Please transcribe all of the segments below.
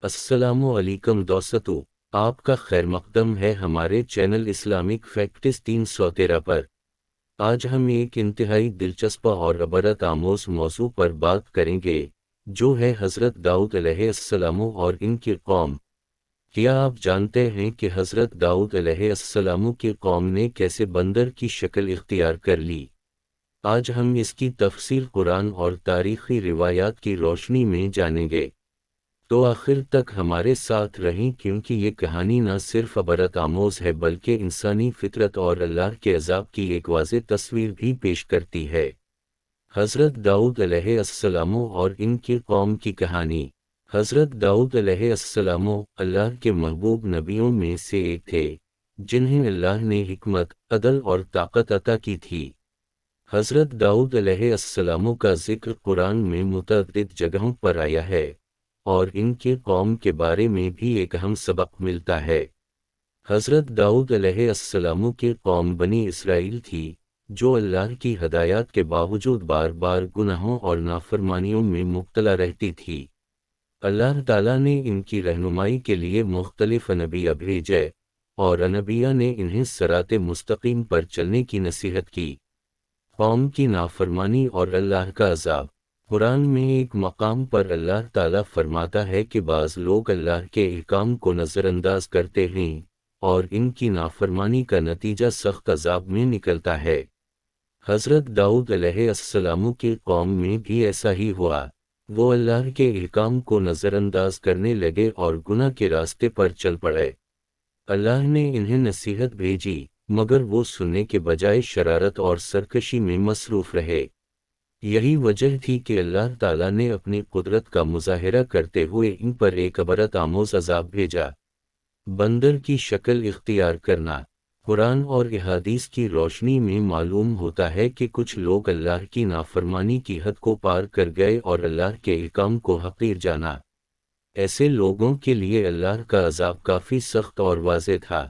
السلام علیکم دوستو، آپ کا خیر مقدم ہے ہمارے چینل اسلامک فیکٹس 313 پر۔ آج ہم ایک انتہائی دلچسپ اور عبرت آموز موضوع پر بات کریں گے، جو ہے حضرت داؤد علیہ السلام اور ان کی قوم۔ کیا آپ جانتے ہیں کہ حضرت داؤد علیہ السلام کی قوم نے کیسے بندر کی شکل اختیار کر لی؟ آج ہم اس کی تفصیل قرآن اور تاریخی روایات کی روشنی میں جانیں گے۔ تو آخر تک ہمارے ساتھ رہیں، کیونکہ یہ کہانی نہ صرف عبرت آموز ہے بلکہ انسانی فطرت اور اللہ کے عذاب کی ایک واضح تصویر بھی پیش کرتی ہے۔ حضرت داؤد علیہ السلام اور ان کی قوم کی کہانی۔ حضرت داؤد علیہ السلام اللہ کے محبوب نبیوں میں سے ایک تھے، جنہیں اللہ نے حکمت، عدل اور طاقت عطا کی تھی۔ حضرت داؤد علیہ السلام کا ذکر قرآن میں متعدد جگہوں پر آیا ہے، اور ان کے قوم کے بارے میں بھی ایک اہم سبق ملتا ہے۔ حضرت داؤد علیہ السلام کی قوم بنی اسرائیل تھی، جو اللہ کی ہدایات کے باوجود بار بار گناہوں اور نافرمانیوں میں مبتلا رہتی تھی۔ اللہ تعالیٰ نے ان کی رہنمائی کے لیے مختلف انبیاء بھیجے، اور انبیاء نے انہیں صراط مستقیم پر چلنے کی نصیحت کی۔ قوم کی نافرمانی اور اللہ کا عذاب۔ قرآن میں ایک مقام پر اللہ تعالیٰ فرماتا ہے کہ بعض لوگ اللہ کے احکام کو نظر انداز کرتے ہیں، اور ان کی نافرمانی کا نتیجہ سخت عذاب میں نکلتا ہے۔ حضرت داؤد علیہ السلام کی قوم میں بھی ایسا ہی ہوا۔ وہ اللہ کے احکام کو نظر انداز کرنے لگے اور گناہ کے راستے پر چل پڑے۔ اللہ نے انہیں نصیحت بھیجی، مگر وہ سننے کے بجائے شرارت اور سرکشی میں مصروف رہے۔ یہی وجہ تھی کہ اللہ تعالیٰ نے اپنی قدرت کا مظاہرہ کرتے ہوئے ان پر ایک عبرت آموز عذاب بھیجا۔ بندر کی شکل اختیار کرنا۔ قرآن اور احادیث کی روشنی میں معلوم ہوتا ہے کہ کچھ لوگ اللہ کی نافرمانی کی حد کو پار کر گئے اور اللہ کے احکام کو حقیر جانا۔ ایسے لوگوں کے لیے اللہ کا عذاب کافی سخت اور واضح تھا۔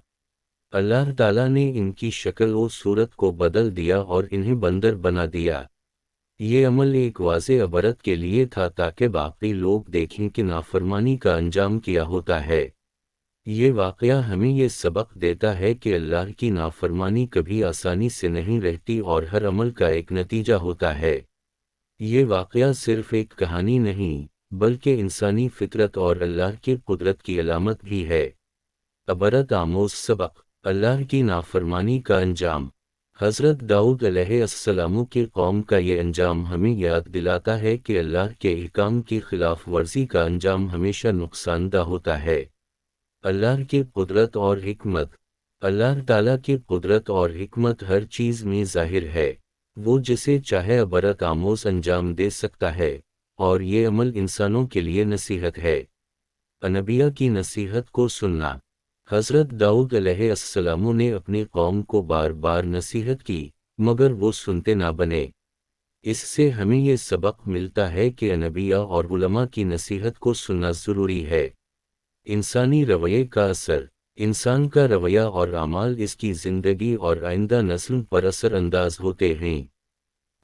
اللہ تعالیٰ نے ان کی شکل و صورت کو بدل دیا اور انہیں بندر بنا دیا۔ یہ عمل ایک واضح عبرت کے لیے تھا تاکہ باقی لوگ دیکھیں کہ نافرمانی کا انجام کیا ہوتا ہے۔ یہ واقعہ ہمیں یہ سبق دیتا ہے کہ اللہ کی نافرمانی کبھی آسانی سے نہیں رہتی اور ہر عمل کا ایک نتیجہ ہوتا ہے۔ یہ واقعہ صرف ایک کہانی نہیں، بلکہ انسانی فطرت اور اللہ کی قدرت کی علامت بھی ہے۔ عبرت آموز سبق۔ اللہ کی نافرمانی کا انجام۔ حضرت داؤد علیہ السلام کی قوم کا یہ انجام ہمیں یاد دلاتا ہے کہ اللہ کے احکام کی خلاف ورزی کا انجام ہمیشہ نقصان دہ ہوتا ہے۔ اللہ کی قدرت اور حکمت۔ اللہ تعالیٰ کی قدرت اور حکمت ہر چیز میں ظاہر ہے۔ وہ جسے چاہے عبرت آموز انجام دے سکتا ہے، اور یہ عمل انسانوں کے لیے نصیحت ہے۔ انبیاء کی نصیحت کو سننا۔ حضرت داؤد علیہ السلام نے اپنی قوم کو بار بار نصیحت کی، مگر وہ سنتے نہ بنے۔ اس سے ہمیں یہ سبق ملتا ہے کہ انبیاء اور علماء کی نصیحت کو سننا ضروری ہے۔ انسانی رویے کا اثر۔ انسان کا رویہ اور اعمال اس کی زندگی اور آئندہ نسل پر اثر انداز ہوتے ہیں۔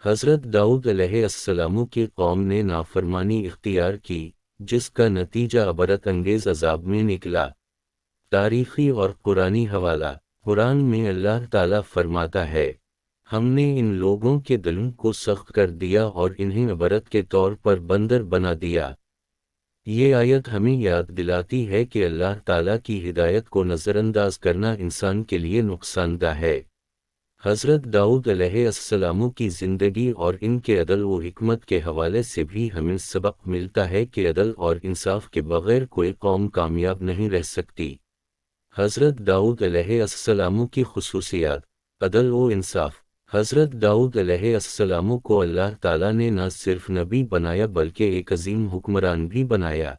حضرت داؤد علیہ السلام کی قوم نے نافرمانی اختیار کی، جس کا نتیجہ عبرت انگیز عذاب میں نکلا۔ تاریخی اور قرآنی حوالہ۔ قرآن میں اللہ تعالیٰ فرماتا ہے، ہم نے ان لوگوں کے دلوں کو سخت کر دیا اور انہیں عبرت کے طور پر بندر بنا دیا۔ یہ آیت ہمیں یاد دلاتی ہے کہ اللہ تعالیٰ کی ہدایت کو نظر انداز کرنا انسان کے لیے نقصان دہ ہے۔ حضرت داؤد علیہ السلام کی زندگی اور ان کے عدل و حکمت کے حوالے سے بھی ہمیں سبق ملتا ہے کہ عدل اور انصاف کے بغیر کوئی قوم کامیاب نہیں رہ سکتی۔ حضرت داؤد علیہ السلام کی خصوصیات۔ عدل و انصاف۔ حضرت داؤد علیہ السلام کو اللہ تعالیٰ نے نہ صرف نبی بنایا بلکہ ایک عظیم حکمران بھی بنایا۔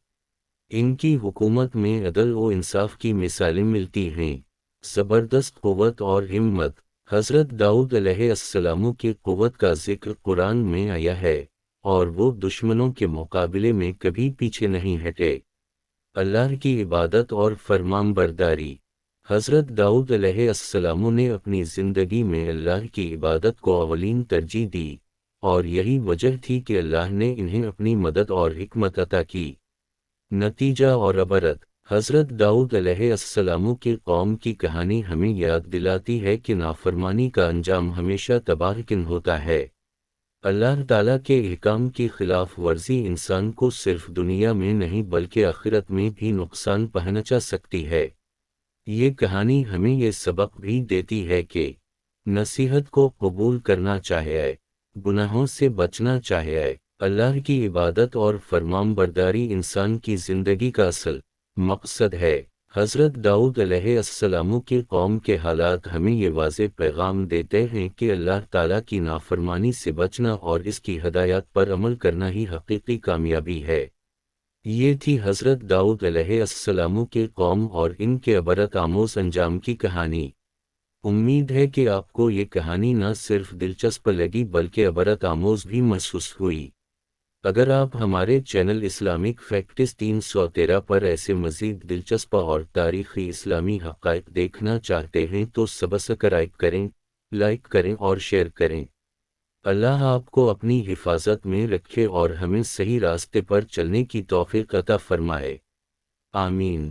ان کی حکومت میں عدل و انصاف کی مثالیں ملتی ہیں۔ زبردست قوت اور ہمت۔ حضرت داؤد علیہ السلام کی قوت کا ذکر قرآن میں آیا ہے، اور وہ دشمنوں کے مقابلے میں کبھی پیچھے نہیں ہٹے۔ اللہ کی عبادت اور فرمان برداری۔ حضرت داؤد علیہ السلام نے اپنی زندگی میں اللہ کی عبادت کو اولین ترجیح دی، اور یہی وجہ تھی کہ اللہ نے انہیں اپنی مدد اور حکمت عطا کی۔ نتیجہ اور عبرت۔ حضرت داؤد علیہ السلام کی قوم کی کہانی ہمیں یاد دلاتی ہے کہ نافرمانی کا انجام ہمیشہ تباہ کن ہوتا ہے۔ اللہ تعالیٰ کے احکام کی خلاف ورزی انسان کو صرف دنیا میں نہیں بلکہ آخرت میں بھی نقصان پہنچا سکتی ہے۔ یہ کہانی ہمیں یہ سبق بھی دیتی ہے کہ نصیحت کو قبول کرنا چاہیے، گناہوں سے بچنا چاہیے۔ اللہ کی عبادت اور فرمان برداری انسان کی زندگی کا اصل مقصد ہے۔ حضرت داؤد علیہ السلام کی قوم کے حالات ہمیں یہ واضح پیغام دیتے ہیں کہ اللہ تعالیٰ کی نافرمانی سے بچنا اور اس کی ہدایات پر عمل کرنا ہی حقیقی کامیابی ہے۔ یہ تھی حضرت داؤد علیہ السلام کی قوم اور ان کے عبرت آموز انجام کی کہانی۔ امید ہے کہ آپ کو یہ کہانی نہ صرف دلچسپ لگی بلکہ عبرت آموز بھی محسوس ہوئی۔ اگر آپ ہمارے چینل اسلامک فیکٹس 313 پر ایسے مزید دلچسپ اور تاریخی اسلامی حقائق دیکھنا چاہتے ہیں تو سبسکرائب کریں، لائک کریں اور شیئر کریں۔ اللہ آپ کو اپنی حفاظت میں رکھے اور ہمیں صحیح راستے پر چلنے کی توفیق عطا فرمائے۔ آمین۔